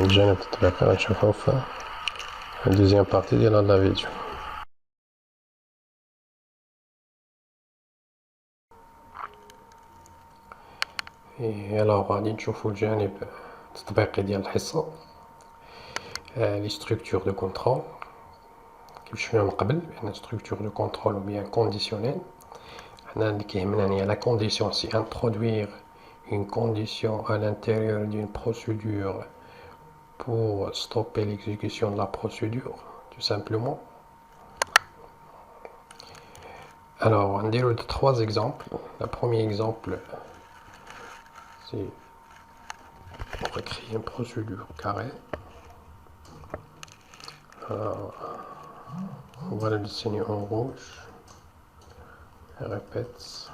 الجانب التطبيقي غنشوفو في الدوزيام بارتي ديال هاد لا فيديو. الوغ غادي نشوفو الجانب التطبيقي ديال الحصة، لي ستركتور دو كونترول كيف شفنا من قبل بأن ستركتور دو كونترول و بيان كونديسيونيل. حنا اللي كيهمنا هي لا كونديسيون، سي introduire une condition à l'intérieur d'une procédure pour stopper l'exécution de la procédure, tout simplement. Alors, on déroule trois exemples. Le premier exemple, c'est on va créer une procédure carrée. Alors, on va le dessiner en rouge. Je répète.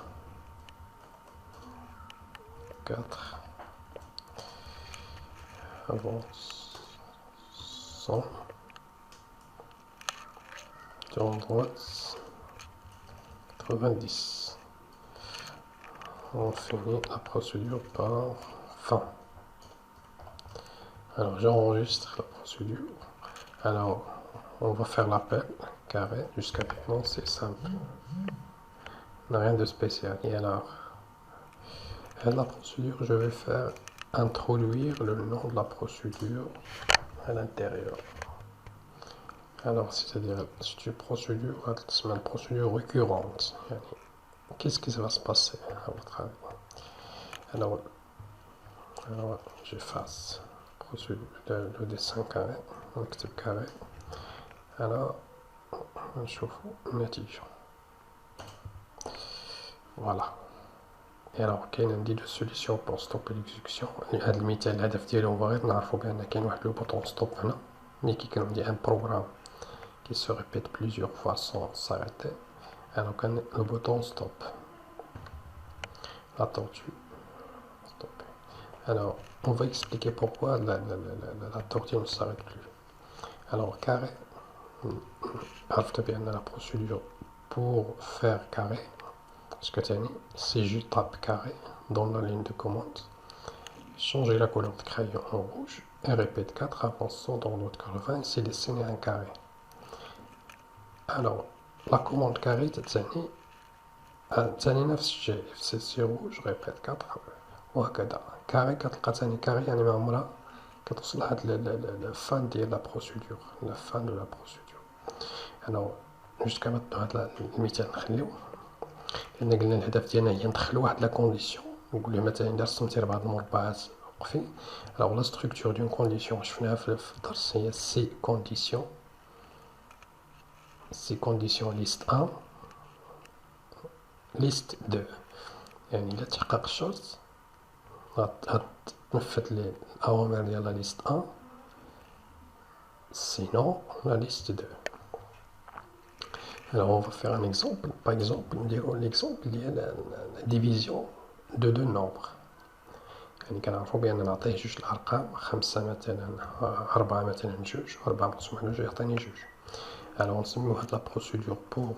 4. Avance. 100. Tourne droite. 90. On finit la procédure par fin. Alors j'enregistre la procédure. Alors on va faire l'appel carré. Jusqu'à maintenant c'est simple, rien de spécial. Et alors la procédure, je vais faire introduire le nom de la procédure à l'intérieur. Alors c'est-à-dire c'est une procédure récurrente. Qu'est-ce qui va se passer à votre avis? Alors j'efface le dessin carré, نكتب carré. Alors نشوفوا النتيجة. Voilà. Et alors كاين عندي دو سوليسيون بور ستوبي ليكزيكسيون. هاد المثال الهدف ديالو هو غير نعرفو بان كاين واحد لو بوطون ستوب هنا، ملي كيكون عندي ان بروغرام qui se répète plusieurs fois sans s'arrêter. Alors le bouton stop, la tortue stop. Alors on va expliquer pourquoi la tortue ne s'arrête plus. Alors carré, عرفت بأن la procédure pour faire carré, parce que si je tape carré dans la ligne de commande, changer la couleur de crayon en rouge et répète 4 avançant dans l'autre curve, c'est dessiner un carré. Alors la commande carré تاني نفس الشيء، سي rouge répète 4 وهكذا. كاري كتلقى تاني كاري يعني ما عمرها كتوصل لحد لا فان ديال لا بروسيدور، لا فان دو لا بروسيدور. alors جوست maintenant هاد المثال نخليوه، لان قلنا الهدف ديالنا هي ندخلو واحد لا كونديسيون. نقول له مثلا الا رسمتي 4 المربعات وقفي. alors لا ستركتور دون كونديسيون شفناها في الدرس هي سي كونديسيون. سي كونديسيون ليست 1 ليست 2، يعني إلا تحقق الشرط غتنفذ لي الأوامر ديال لا ليست 1، sinon la liste 2. Alors on va faire un exemple. Par exemple, نديرو l'exemple ديال la division de deux nombres. يعني كنعرفو بأن نعطيه جوج الأرقام، 5 مثلا 4 مثلا جوج، 4 مقسوم على جوج يعطيني جوج. alors نسميو هاد لا procédure pour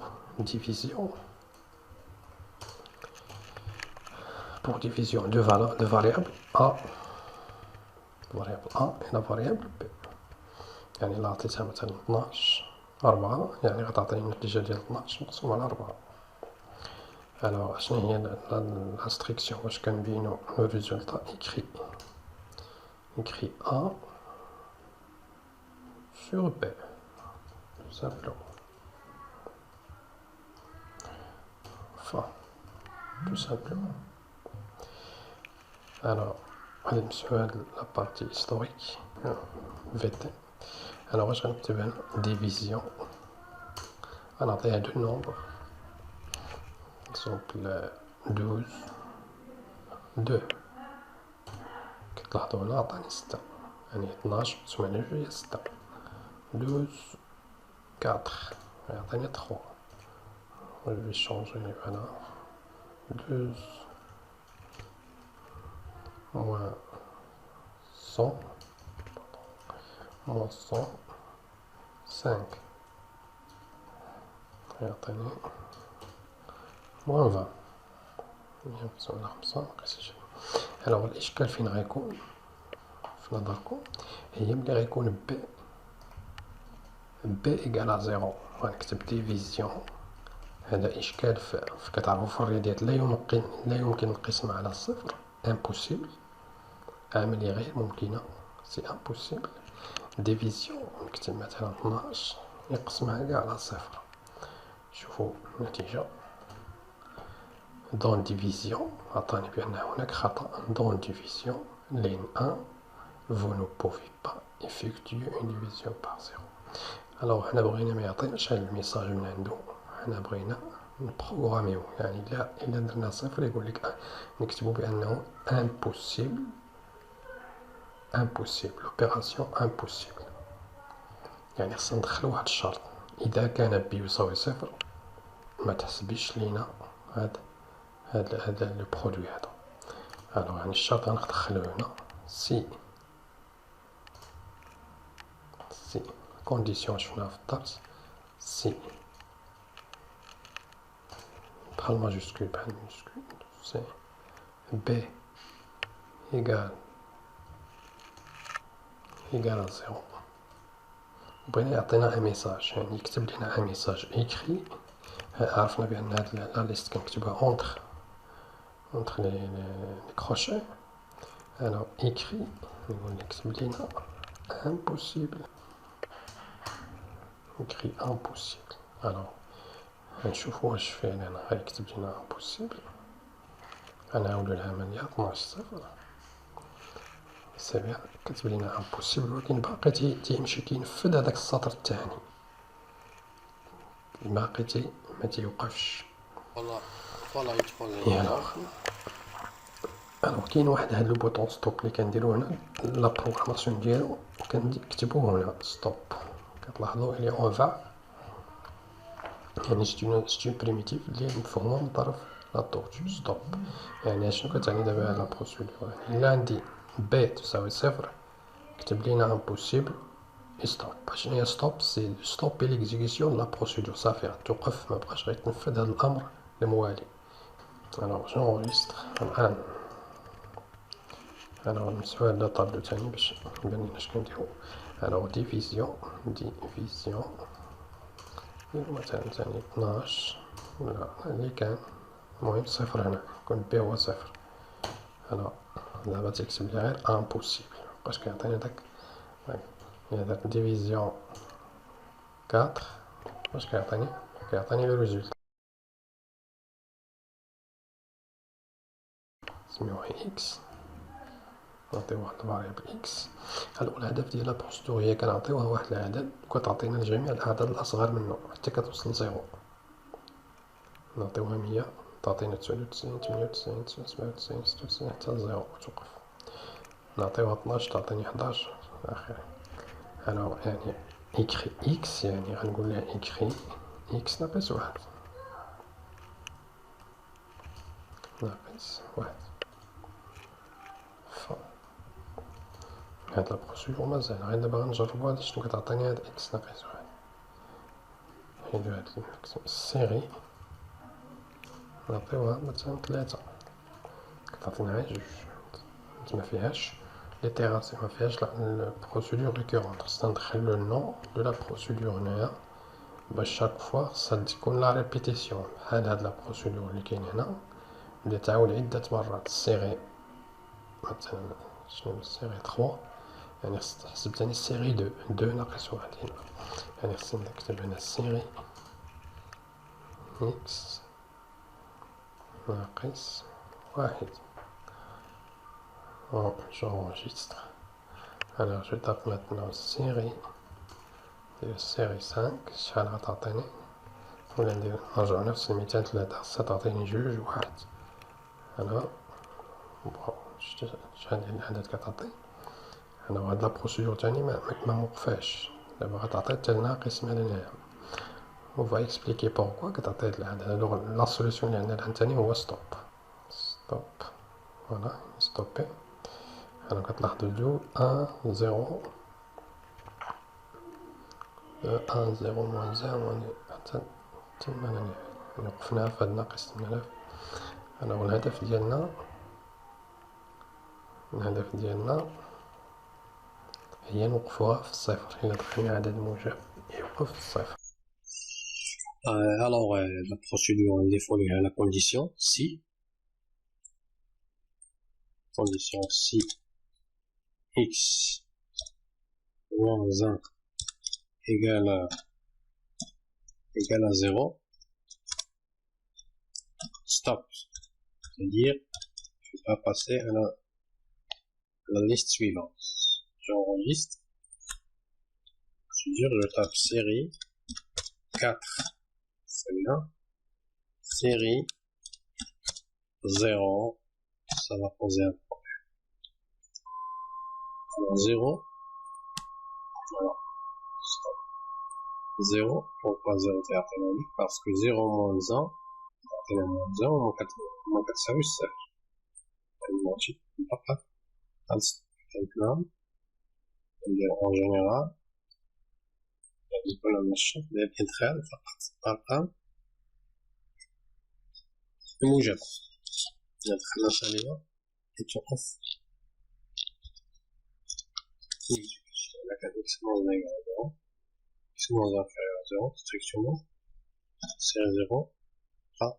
division de variable A et la variable B. يعني إلا عطيتها مثلا 12 4 يعني غتعطيني النتيجة ديال 12 مقسوم على 4. alors شنو هي l'instruction باش كنبينو لو ريزولطا؟ écrit A sur B tout simplement. Enfin tout simplement. alors غادي نمسحو هاد لا بارتي historique VT. alors واش غنكتب هنا؟ division غنعطيها دو نومبر، exemple 12 2. كتلاحظوا هنا عطاني 6، يعني 12 مقسوم على جوج هي 6. 12 4 يعطيني 3. je vais changer les valeurs. 12 moins 100 moins 100 5 يعطيني moins 20. alors الإشكال فين غيكون؟ شفنا دركو هي ملي غيكون بي إيكال زيرو غنكتب ديفيزيون. هذا إشكال كتعرفو في الرياضيات، لا يمكن القسمة على صفر، امبوسيبل، عملية غير ممكنة، سي امبوسيبل. ديفيزيون نكتب مثلا 12 يقسمها كاع على صفر. شوفوا النتيجة دون ديفيزيون عطاني بأن هناك خطأ. دون ديفيزيون ligne 1 vous ne pouvez pas effectuer une division par zéro. alors حنا بغينا ما يعطيناش هاد الميساج من عندو، حنا بغينا نبروغراميو، يعني إلا درنا صفر يقول لك نكتبو بأنه impossible l'opération impossible. يعني خصنا ندخلو واحد الشرط، إذا كان بي يساوي صفر ما تحسبيش لينا هذا لو برودوي هذا. الوغ يعني الشرط غندخلو هنا سي كونديسيون شفناها في الدرس، سي بحال ماجوسكول بحال ماجوسكول، سي بي إيكال زيرو. بغينا يعطينا ان ميساج، يعني يكتب لنا ان ميساج ايكري. عرفنا بان هاد لا ليست كنكتبها اونتر لي كروشي. الوغ ايكري نقول يكتب لنا امبوسيبل، écrit impossible. alors غنشوفو واش فعلا غيكتب لنا impossible. غنعاودو العملية 12 صفر سي بيان كتب لنا impossible، ولكن باقي تيمشي كينفذ هداك السطر الثاني، باقي ما تيوقفش. يلا الوغ كاين واحد هاد لو بوطون ستوب اللي كنديرو هنا لا بروغراماسيون ديالو، كنكتبوه هنا ستوب. كتلاحظوا الي اون فا، يعني ستون بريميتيف اللي مفهومه من طرف لا تورتو ستوب. يعني شنو كتعني دابا هاد لا بروسيدور؟ الا عندي بي تساوي صفر كتب لينا امبوسيبل ستوب. شنو هي ستوب؟ سي ستوب ليكزيكسيون لا بروسيدور، صافي توقف، ما بقاش غيتنفذ هاد الامر الموالي. الوغ جونغيستر الان. غنمسحو هاد لا طابلو تاني باش نبان لنا اش كنديرو. الوغ ديفيزيون مثلا تاني 12 ولا اللي كان، المهم صفر هنا يكون بي هو صفر. الوغ دابا تيكتب لي غير امبوسيبل، مبقاش كيعطيني داك ديفيزيون 4. واش كيعطيني لو ريزولتا سميوه اكس، نعطيو واحد الفاريابل اكس. الوغ الهدف ديال لا بروسيدور هي كنعطيوها واحد العدد وكتعطينا جميع الاعداد الاصغر منه حتى كتوصل لزيرو. نعطيوها 100 تعطينا 99 98 97 96 حتى لزيرو وتوقف. نعطيوها 12 تعطيني 11 الى اخره. الوغ يعني اكري اكس، يعني غنقول لها اكري اكس ناقص واحد، هاد لا بروسيدور مازال غير دابا غنجربوها شنو كتعطيني هاد اكس ناقص واحد. نحيدو هاد السيري نعطيوها مثلا 3 كتعطينا غير جوج، ما فيهاش ليتيراسيون، ما فيهاش البروسيدور ريكورونت. خصنا ندخل لو نون دو لا بروسيدور هنايا باش شاك فوا خصها تكون لا ريبيتيسيون، بحال هاد لا بروسيدور اللي كاين هنا اللي تعاود عدة مرات. السيري مثلا شنو السيري 3، يعني خص تحسب تاني السيري 2 ناقص واحد هنا، يعني خصني نكتب هنا السيري اكس ناقص واحد. j'enregistre. alors je tape maintenant série ديال série 5 شحال غتعطيني، ولا ندير نرجعو نفس المثال 3 خاصها تعطيني جوج واحد. انا شحال ديال الاعداد كتعطي. انا هاد لا بروسيدور تاني ما موقفاش، دابا غتعطي حتى لناقص ما لهنايا. on va expliquer pourquoi كتعطي هاد العدد. alors la solution اللي عندنا الان تاني هو ستوب. فوالا ستوبي. انا كتلاحظوا 2 1 0 1 0 موان 0 حتى تما يعني وقفناها في هاد ناقص 8000. الوغ الهدف ديالنا هي نوقفوها في الصفر. إلا دخلنا عدد موجب يوقف في الصفر. Alors, la procédure, on définit la condition si x moins 1 égale à 0, stop. C'est-à-dire, je vais pas passer à la liste suivante. J'enregistre. Je tape série 4, celle-là, série 0, ça va poser un problème. Alors 0, voilà, stop. 0, pourquoi 0 c'est arthénonique? Parce que 0 moins 1, arthénonique 0, moins 4 service, c'est en général, يكون النشاط بالإدخال فقط أرقام موجبة. إذا دخلنا سالبة توقف لكن x moins 1 égale à 0, x moins 1 inférieur à 0, strictement, c'est à 0, pas.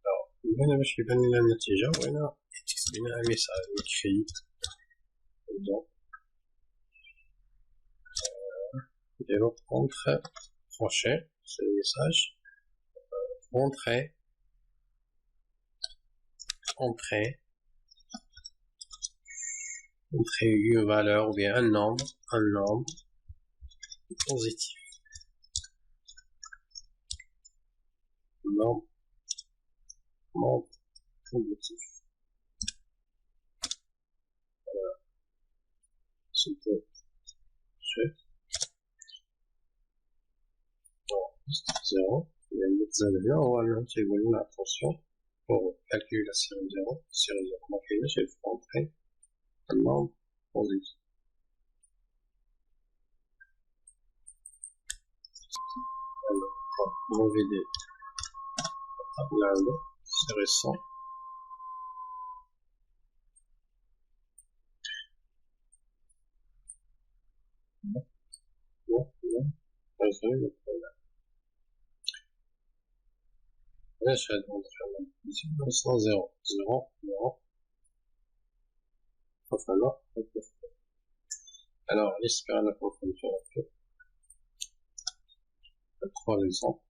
Alors, هنا باش يبان لنا النتيجة وهنا يتكتب لنا un message يكفي. Donc, et l'autre entrée, crochet, c'est le message, entrée une valeur ou bien un nombre positif. Nombre positif. Voilà. C'était chef. 0, il y a une zone on va lui tirer attention pour calculer la série 0. Série 0, on va créer chez le entrée un nombre positif. Alors, on va vider la table, série 100. Résoudre le problème. Là, je vais demander ici, 100, 0, 0, 0. Enfin, là, alors, l'espère la confrontation, 3 exemples.